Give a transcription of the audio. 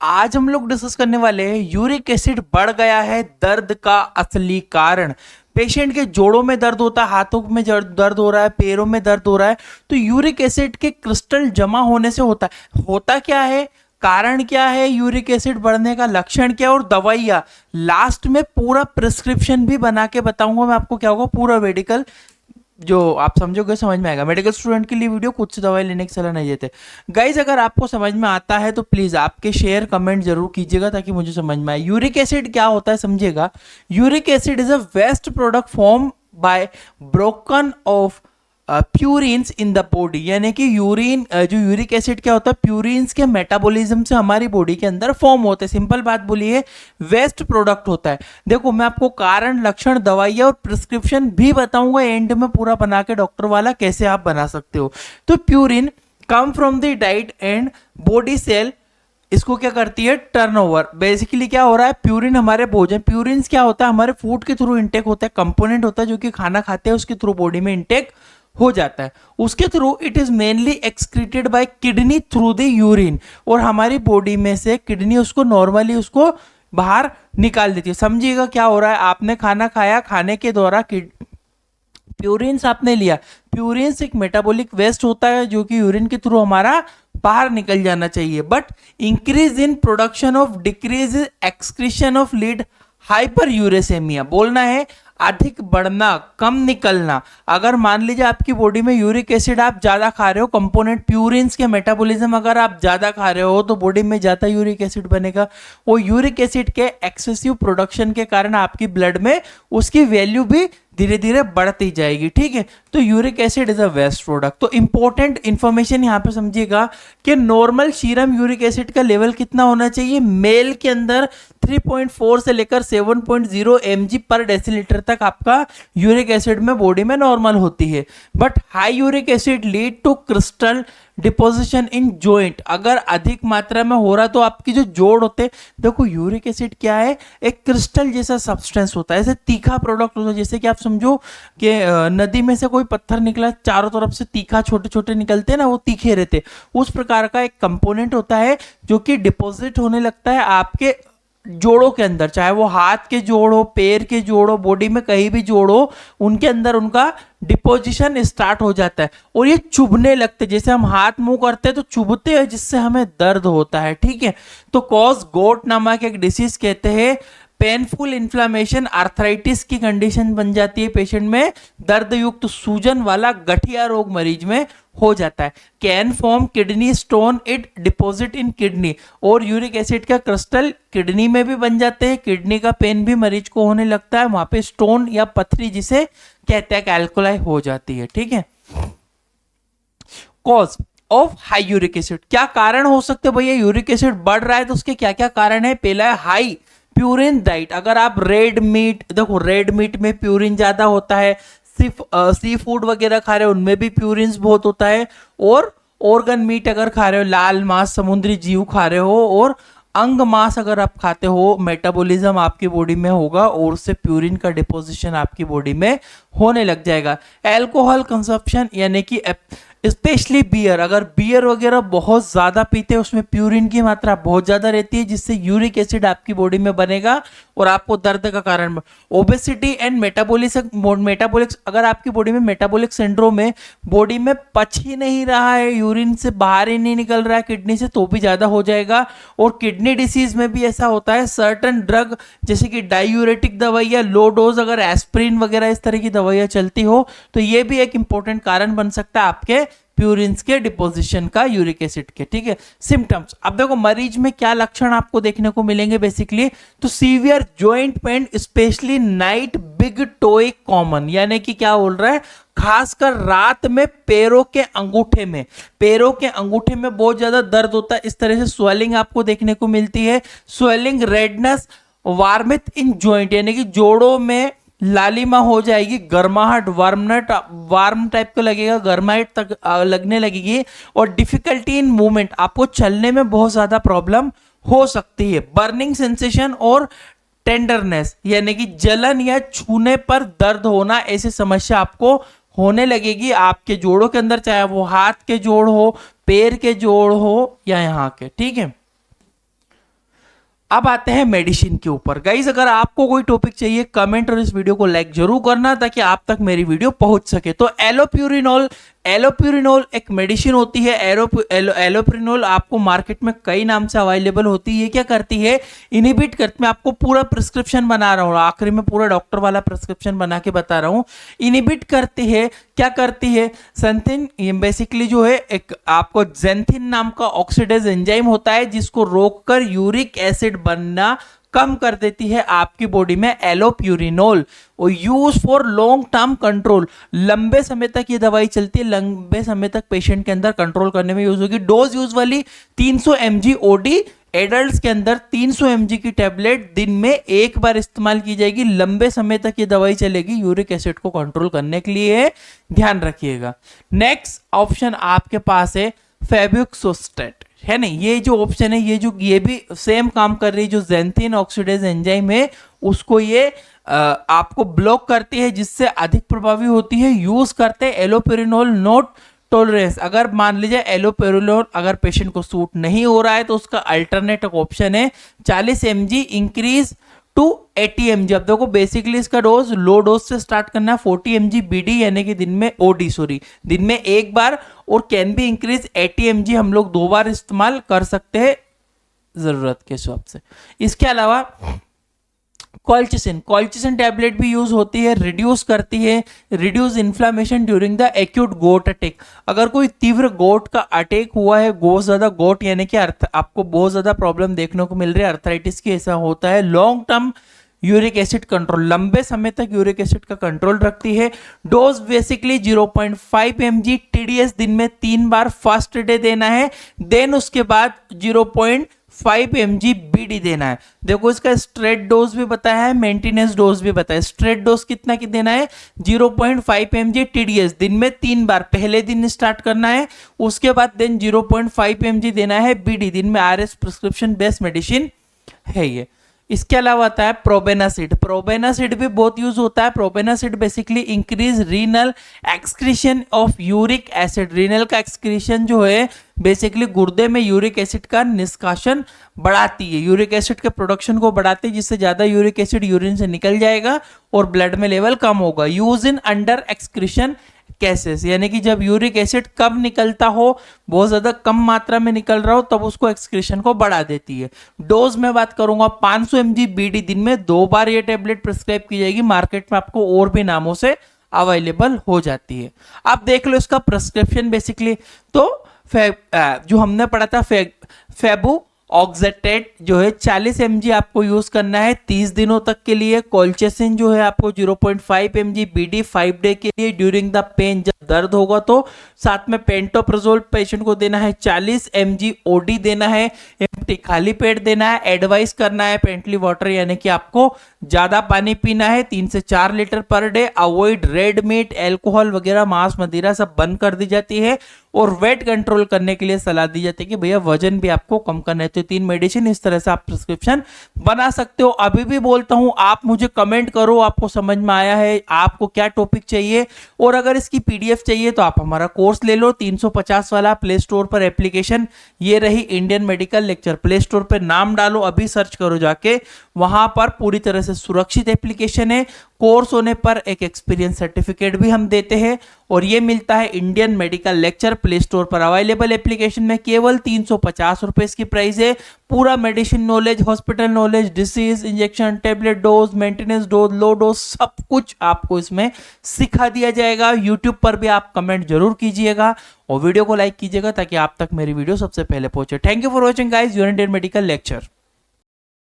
आज हम लोग डिस्कस करने वाले हैं यूरिक एसिड बढ़ गया है दर्द का असली कारण। पेशेंट के जोड़ों में दर्द होता है, हाथों में दर्द हो रहा है, पैरों में दर्द हो रहा है, तो यूरिक एसिड के क्रिस्टल जमा होने से होता क्या है, कारण क्या है, यूरिक एसिड बढ़ने का लक्षण क्या है और दवाइयाँ। लास्ट में पूरा प्रिस्क्रिप्शन भी बना के बताऊंगा मैं आपको क्या होगा, पूरा मेडिकल जो आप समझोगे समझ में आएगा। मेडिकल स्टूडेंट के लिए वीडियो, खुद से दवाई लेने की सलाह नहीं देते। गाइज अगर आपको समझ में आता है तो प्लीज आपके शेयर कमेंट जरूर कीजिएगा ताकि मुझे समझ में आए। यूरिक एसिड क्या होता है समझिएगा। Uric acid is a waste product form by broken of purines in the body, यानी कि यूरिन जो यूरिक एसिड क्या होता है, प्यूरिन्स के मेटाबॉलिज्म से हमारी बॉडी के अंदर फॉर्म होते हैं। सिंपल बात बोलिए, वेस्ट प्रोडक्ट होता है। देखो मैं आपको कारण, लक्षण, दवाइयाँ और प्रिस्क्रिप्शन भी बताऊंगा एंड में पूरा बना के डॉक्टर वाला कैसे आप बना सकते हो। तो purine come from the diet and body cell, इसको क्या करती है, टर्नओवर। बेसिकली क्या हो रहा है, प्यूरिन हमारे भोजन, प्यूरिन्स क्या होता है, हमारे फूड के थ्रू इंटेक होता है, कंपोनेंट होता है जो कि खाना खाते हैं उसके थ्रू बॉडी में इंटेक हो जाता है। उसके through it is mainly excreted by kidney through the urine, और हमारी बॉडी में से किडनी उसको नॉर्मली उसको बाहर निकाल देती है। समझिएगा क्या हो रहा है, आपने खाना खाया, खाने के दौरान प्यूरिन्स आपने लिया, प्यूरिन्स एक मेटाबॉलिक वेस्ट होता है जो कि यूरिन के थ्रू हमारा बाहर निकल जाना चाहिए। But increase in production of decrease excretion of lead hyperuricaemia, बोलना है अधिक बढ़ना, कम निकलना। अगर मान लीजिए आपकी बॉडी में यूरिक एसिड आप ज्यादा खा रहे हो, कंपोनेंट प्यूरिन्स के मेटाबॉलिज्म अगर आप ज्यादा खा रहे हो तो बॉडी में ज्यादा यूरिक एसिड बनेगा। वो यूरिक एसिड के एक्सेसिव प्रोडक्शन के कारण आपकी ब्लड में उसकी वैल्यू भी धीरे धीरे बढ़ती जाएगी। ठीक है, तो uric acid is a waste product. तो इंपॉर्टेंट इंफॉर्मेशन यहाँ पे समझिएगा कि नॉर्मल सीरम यूरिक एसिड का लेवल कितना होना चाहिए, मेल के अंदर 3.4 से लेकर 7.0 mg पर डेसीलीटर तक आपका यूरिक एसिड में बॉडी में नॉर्मल होती है। But high uric acid lead to crystal deposition in joint, अगर अधिक मात्रा में हो रहा तो आपकी जो जोड़ होते हैं, देखो यूरिक एसिड क्या है, एक क्रिस्टल जैसा सब्सटेंस होता है, ऐसे तीखा प्रोडक्ट होता है। जैसे कि आप समझो कि नदी में से कोई पत्थर निकला, चारों तरफ से तीखा छोटे छोटे निकलते हैं ना, वो तीखे रहते, उस प्रकार का एक कंपोनेंट होता है जो कि डिपॉजिट होने लगता है आपके जोड़ों के अंदर, चाहे वो हाथ के जोड़ हो, पैर के जोड़ हो, बॉडी में कहीं भी जोड़ हो, उनके अंदर उनका डिपोजिशन स्टार्ट हो जाता है और ये चुभने लगते, जैसे हम हाथ मुंह करते हैं तो चुभते हैं जिससे हमें दर्द होता है। ठीक है, तो कॉज गोट नामक एक डिसीज कहते हैं, पेनफुल इन्फ्लामेशन, आर्थराइटिस की कंडीशन बन जाती है पेशेंट में, दर्द युक्त सूजन वाला गठिया रोग मरीज में हो जाता है। Can form kidney stone, it deposit in kidney, और यूरिक एसिड का क्रिस्टल किडनी में भी बन जाते हैं, किडनी का पेन भी मरीज को होने लगता है, वहां पे स्टोन या पथरी जिसे कहते हैं एल्कोलाई हो जाती है। ठीक है, cause of high uric acid, क्या कारण हो सकते हैं भैया, यूरिक एसिड बढ़ रहा है तो उसके क्या क्या कारण है। पहला है हाई प्यूरिन डाइट, अगर आप रेड मीट, देखो रेड मीट में प्यूरिन ज्यादा होता है, सी फूड वगैरह खा रहे हो उनमें भी प्यूरिन्स बहुत होता है, और ऑर्गन मीट अगर खा रहे हो, लाल मांस, समुद्री जीव खा रहे हो, और अंग मांस अगर आप खाते हो, मेटाबॉलिज्म आपकी बॉडी में होगा और उससे प्यूरिन का डिपोजिशन आपकी बॉडी में होने लग जाएगा। एल्कोहल कंजप्शन, यानी कि स्पेशली बियर, अगर बियर वगैरह बहुत ज्यादा पीते हैं उसमें प्यूरिन की मात्रा बहुत ज्यादा रहती है जिससे यूरिक एसिड आपकी बॉडी में बनेगा और आपको दर्द का कारण। ओबेसिटी एंड मेटाबॉलिक्स, अगर आपकी बॉडी में मेटाबॉलिक सिंड्रोम है, बॉडी में पच ही नहीं रहा है, यूरिन से बाहर ही नहीं निकल रहा है किडनी से, तो भी ज्यादा हो जाएगा। और किडनी डिसीज में भी ऐसा होता है, सर्टन ड्रग जैसे कि डायूरेटिक दवाइयाँ, लो डोज अगर एस्प्रिन वगैरह इस तरह की दवाइयाँ चलती हो तो ये भी एक इंपॉर्टेंट कारण बन सकता है आपके प्यूरिन्स के डिपोजिशन का, यूरिक एसिड के। ठीक है, सिम्टम्स, अब देखो मरीज में क्या लक्षण आपको देखने को मिलेंगे बेसिकली, तो severe joint pain, specially night big toe common, यानी कि क्या बोल रहा है, खासकर रात में पैरों के अंगूठे में, पैरों के अंगूठे में बहुत ज्यादा दर्द होता है, इस तरह से स्वेलिंग आपको देखने को मिलती है, स्वेलिंग, रेडनेस, वार्मिथ इन जॉइंट, यानी कि जोड़ों में लालिमा हो जाएगी, गर्माहट, वार्म टाइप का लगेगा, गर्माहट तक लगने लगेगी, और डिफिकल्टी इन मूवमेंट, आपको चलने में बहुत ज्यादा प्रॉब्लम हो सकती है। बर्निंग सेंसेशन और टेंडरनेस, यानी कि जलन या छूने पर दर्द होना, ऐसी समस्या आपको होने लगेगी आपके जोड़ों के अंदर, चाहे वो हाथ के जोड़ हो, पैर के जोड़ हो या यहाँ के। ठीक है, अब आते हैं मेडिसिन के ऊपर। गाइस अगर आपको कोई टॉपिक चाहिए कमेंट और इस वीडियो को लाइक जरूर करना ताकि आप तक मेरी वीडियो पहुंच सके। तो एलोप्यूरिनोल, एलोप्यूरिनोल एक मेडिसिन होती है। एलोप्यूरिनोल आपको मार्केट में कई नाम से अवेलेबल होती है। ये क्या करती है, इनिबिट करती, मैं आपको पूरा प्रिस्क्रिप्शन बना रहा हूँ, आखिरी में पूरा डॉक्टर वाला प्रिस्क्रिप्शन बना के बता रहा हूँ। इनिबिट करती है, क्या करती है, संथिन बेसिकली जो है एक आपको जेंथिन नाम का ऑक्सीडेज एंजाइम होता है जिसको रोककर यूरिक एसिड बनना कम कर देती है आपकी बॉडी में एलोप्यूरिनोल। और use for long term control, लंबे समय तक ये दवाई चलती है, लंबे समय तक पेशेंट के अंदर कंट्रोल करने में यूज होगी। Dose usually 300 mg OD, adults के अंदर 300 mg की टेबलेट दिन में एक बार इस्तेमाल की जाएगी। लंबे समय तक ये दवाई चलेगी, यूरिक एसिड को कंट्रोल करने के लिए, ध्यान रखिएगा। नेक्स्ट ऑप्शन आपके पास है फेबुक्सोस्टेट, है नहीं, ये जो ऑप्शन है, ये भी सेम काम कर रही है। जो जेंथिन ऑक्सीडेज एंजाइम है उसको ये आपको ब्लॉक करती है, जिससे अधिक प्रभावी होती है। यूज करते हैं एलोपेरिनोल नॉट टॉलरेंस। अगर मान लीजिए एलोपेरिनोल अगर पेशेंट को सूट नहीं हो रहा है तो उसका अल्टरनेटिव ऑप्शन है 40 mg इंक्रीज टू 80 mg। अब देखो बेसिकली इसका डोज लो डोज से स्टार्ट करना है, 40 mg बीडी यानी कि दिन में ओडी सॉरी दिन में एक बार, और कैन बी इंक्रीज 80 mg हम लोग 2 बार इस्तेमाल कर सकते हैं जरूरत के हिसाब से। इसके अलावा कॉल्चिसिन टैबलेट भी यूज होती है, रिड्यूस करती है, reduce inflammation during the acute gout attack. अगर कोई तीव्र गोट का अटैक हुआ है, बहुत ज्यादा गोट यानी कि आपको बहुत ज्यादा प्रॉब्लम देखने को मिल रही है, अर्थराइटिस की, ऐसा होता है। Long term uric acid control, लंबे समय तक यूरिक एसिड का कंट्रोल रखती है। डोज बेसिकली 0.5 mg TDS दिन में 3 बार फर्स्ट डे देना है, देन उसके बाद 0.5 mg बीडी देना है। देखो इसका स्ट्रेट डोज भी बताया है, मेंटेनेंस डोज भी बताया है। स्ट्रेट डोज कितना की देना है, 0.5 mg TDS दिन में 3 बार, पहले दिन स्टार्ट करना है, उसके बाद देन 0.5 mg देना है बीडी दिन में। RS प्रिस्क्रिप्शन बेस्ड मेडिसिन है ये। इसके अलावा आता है प्रोबेनासिड। प्रोबेनासिड भी बहुत यूज होता है। Probenecid basically increase renal excretion of uric acid. Renal का एक्सक्रीशन जो है बेसिकली गुर्दे में यूरिक एसिड का निष्कासन बढ़ाती है, यूरिक एसिड के प्रोडक्शन को बढ़ाती है, जिससे ज्यादा यूरिक एसिड यूरिन से निकल जाएगा और ब्लड में लेवल कम होगा। Use in under excretion cases, यानी कि जब यूरिक एसिड कम निकलता हो, बहुत ज्यादा कम मात्रा में निकल रहा हो, तब उसको एक्सक्रीशन को बढ़ा देती है। डोज में बात करूंगा 500 mg बीडी दिन में 2 बार ये टेबलेट प्रिस्क्राइब की जाएगी। मार्केट में आपको और भी नामों से अवेलेबल हो जाती है। आप देख लो इसका प्रिस्क्रिप्शन बेसिकली, तो जो हमने पढ़ा था फेबू ऑक्जेटेट जो है 40 mg आपको यूज करना है 30 दिनों तक के लिए। कोल्चिसिन जो है आपको 0.5 mg बीडी 5 डे के लिए ड्यूरिंग द पेन, जब दर्द होगा तो। साथ में पेंटोप्राजोल पेशेंट को देना है 40 mg ओडी देना है, एम्प्टी खाली पेट देना है। एडवाइस करना है पेंटली वाटर, यानी कि आपको ज्यादा पानी पीना है, 3 से 4 litre per day. Avoid red meat, alcohol वगैरह, मांस मदिरा सब बंद कर दी जाती है। और वेट कंट्रोल करने के लिए सलाह दी जाती है कि भैया वजन भी आपको कम करना है। तो 3 मेडिसिन इस तरह से आप प्रिस्क्रिप्शन बना सकते हो। अभी भी बोलता हूं, आप मुझे कमेंट करो आपको समझ में आया है, आपको क्या टॉपिक चाहिए। और अगर इसकी पीडीएफ चाहिए तो आप हमारा कोर्स ले लो 350 वाला। प्ले स्टोर पर एप्लीकेशन ये रही, Indian medical lecture. Play store पर नाम डालो, अभी सर्च करो जाके, वहां पर पूरी तरह से सुरक्षित एप्लीकेशन है। कोर्स होने पर एक एक्सपीरियंस सर्टिफिकेट भी हम देते हैं, और ये मिलता है Indian medical lecture. Play store पर अवेलेबल एप्लीकेशन में केवल 350 रुपए इसकी प्राइस है। पूरा medicine knowledge, hospital knowledge, disease, injection, tablet dose, maintenance dose, low dose, सब कुछ आपको इसमें सिखा दिया जाएगा। यूट्यूब पर भी आप कमेंट जरूर कीजिएगा और वीडियो को लाइक कीजिएगा ताकि आप तक मेरी वीडियो सबसे पहले पहुंचे। Thank you for watching guys, your Indian medical lecture.